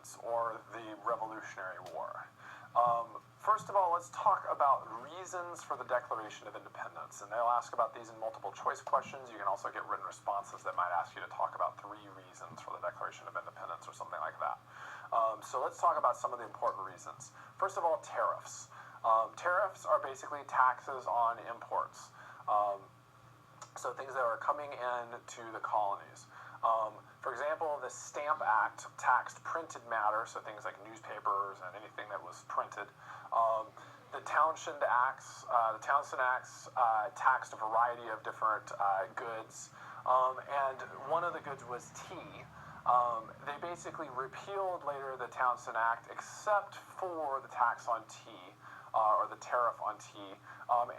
Independence, or the Revolutionary War. First of all, let's talk about reasons for the Declaration of Independence. And they'll ask about these in multiple choice questions. You can also get written responses that might ask you to talk about 3 reasons for the Declaration of Independence or something like that. So let's talk about some of the important reasons. First of all, tariffs. Tariffs are basically taxes on imports. So things that are coming in to the colonies. For example, the Stamp Act taxed printed matter, so things like newspapers and anything that was printed. The Townshend Acts taxed a variety of different goods, and one of the goods was tea. They basically repealed later the Townshend Act, except for the tax on tea, or the tariff on tea,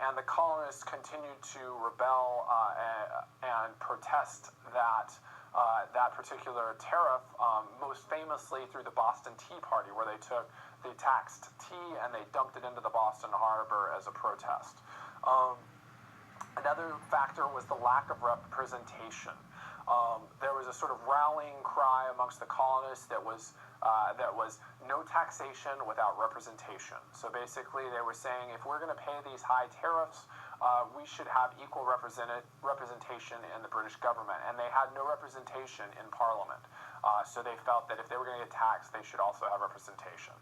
and the colonists continued to rebel and protest that particular tariff, most famously through the Boston Tea Party, where they taxed tea and they dumped it into the Boston Harbor as a protest. Another factor was the lack of representation. There was a sort of rallying cry amongst the colonists that was no taxation without representation. So basically they were saying, if we're going to pay these high tariffs, we should have equal representation in the British government. And they had no representation in Parliament. So they felt that if they were going to get taxed, they should also have representation.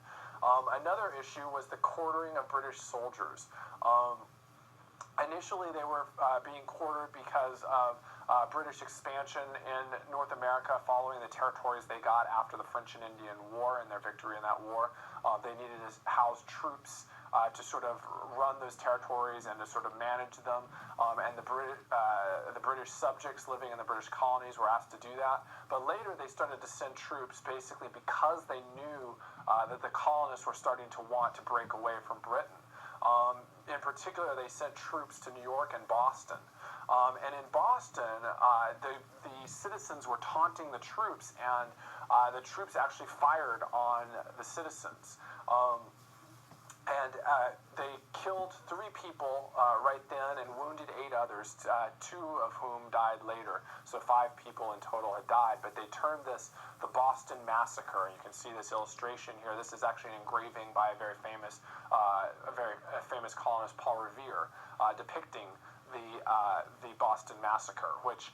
Another issue was the quartering of British soldiers. Initially, they were being quartered because of British expansion in North America following the territories they got after the French and Indian War and their victory in that war. They needed to house troops to sort of run those territories and to sort of manage them. And the British subjects living in the British colonies were asked to do that. But later, they started to send troops basically because they knew that the colonists were starting to want to break away from Britain. In particular, they sent troops to New York and Boston. And in Boston, the citizens were taunting the troops, and the troops actually fired on the citizens. They killed 3 people right then and wounded 8 others, 2 of whom died later. So 5 people in total had died, but they termed this the Boston Massacre. You can see this illustration here. This is actually an engraving by a very famous colonist, Paul Revere, depicting the Boston Massacre, which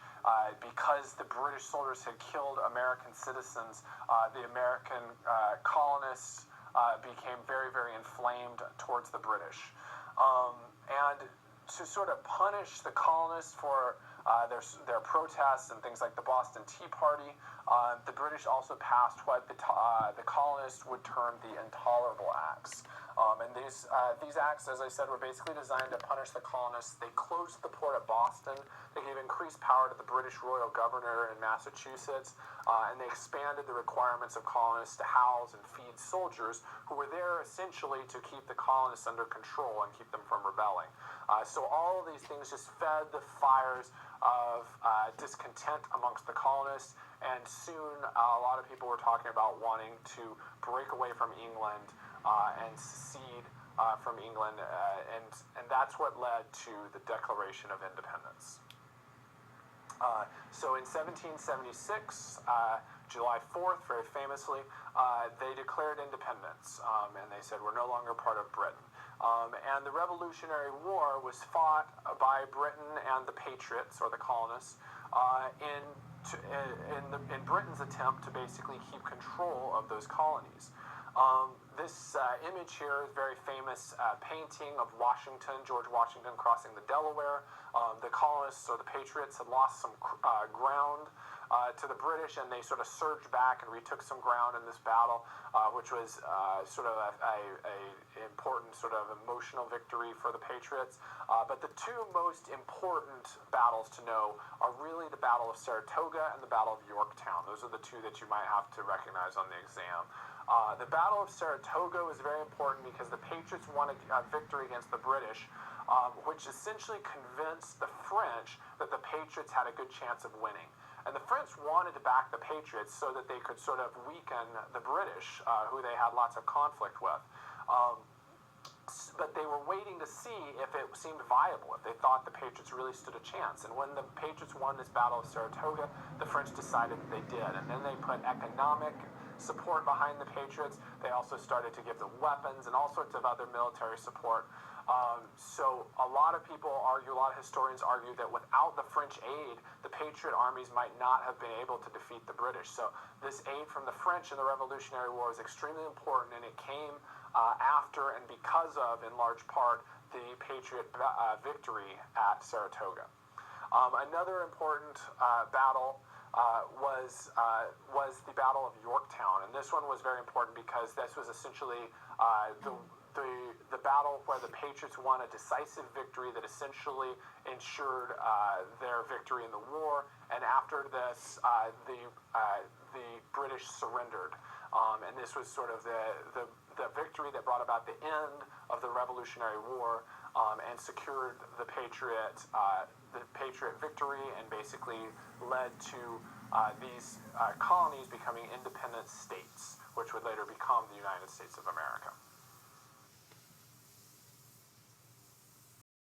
because the British soldiers had killed American citizens, the American colonists became very, very inflamed towards the British. And to sort of punish the colonists for their protests and things like the Boston Tea Party, the British also passed what the colonists would term the Intolerable Acts. And these acts, as I said, were basically designed to punish the colonists. They closed the port at Boston. They gave increased power to the British royal governor in Massachusetts. And they expanded the requirements of colonists to house and feed soldiers who were there essentially to keep the colonists under control and keep them from rebelling. So all of these things just fed the fires of discontent amongst the colonists. And soon a lot of people were talking about wanting to break away from England and secede from England, and that's what led to the Declaration of Independence. So in 1776, July 4th, very famously, they declared independence, and they said we're no longer part of Britain. And the Revolutionary War was fought by Britain and the Patriots, or the colonists, in Britain's attempt to basically keep control of those colonies. This image here is a very famous painting of Washington, George Washington crossing the Delaware. The colonists, or the Patriots, had lost some ground to the British, and they sort of surged back and retook some ground in this battle, which was sort of a important sort of emotional victory for the Patriots. But the 2 most important battles to know are really the Battle of Saratoga and the Battle of Yorktown. Those are the 2 that you might have to recognize on the exam. The Battle of Saratoga was very important because the Patriots won a victory against the British, which essentially convinced the French that the Patriots had a good chance of winning. And the French wanted to back the Patriots so that they could sort of weaken the British, who they had lots of conflict with. But they were waiting to see if it seemed viable, if they thought the Patriots really stood a chance. And when the Patriots won this Battle of Saratoga, the French decided that they did. And then they put economic support behind the Patriots. They also started to give them weapons and all sorts of other military support. So a lot of people argue, a lot of historians argue that without the French aid, the Patriot armies might not have been able to defeat the British. So this aid from the French in the Revolutionary War is extremely important, and it came after and because of, in large part, the Patriot victory at Saratoga. Another important battle was the Battle of Yorktown, and this one was very important because this was essentially the battle where the Patriots won a decisive victory that essentially ensured their victory in the war. And after this, the British surrendered, and this was sort of the victory that brought about the end of the Revolutionary War and secured the Patriot victory, and basically led to these colonies becoming independent states, which would later become the United States of America.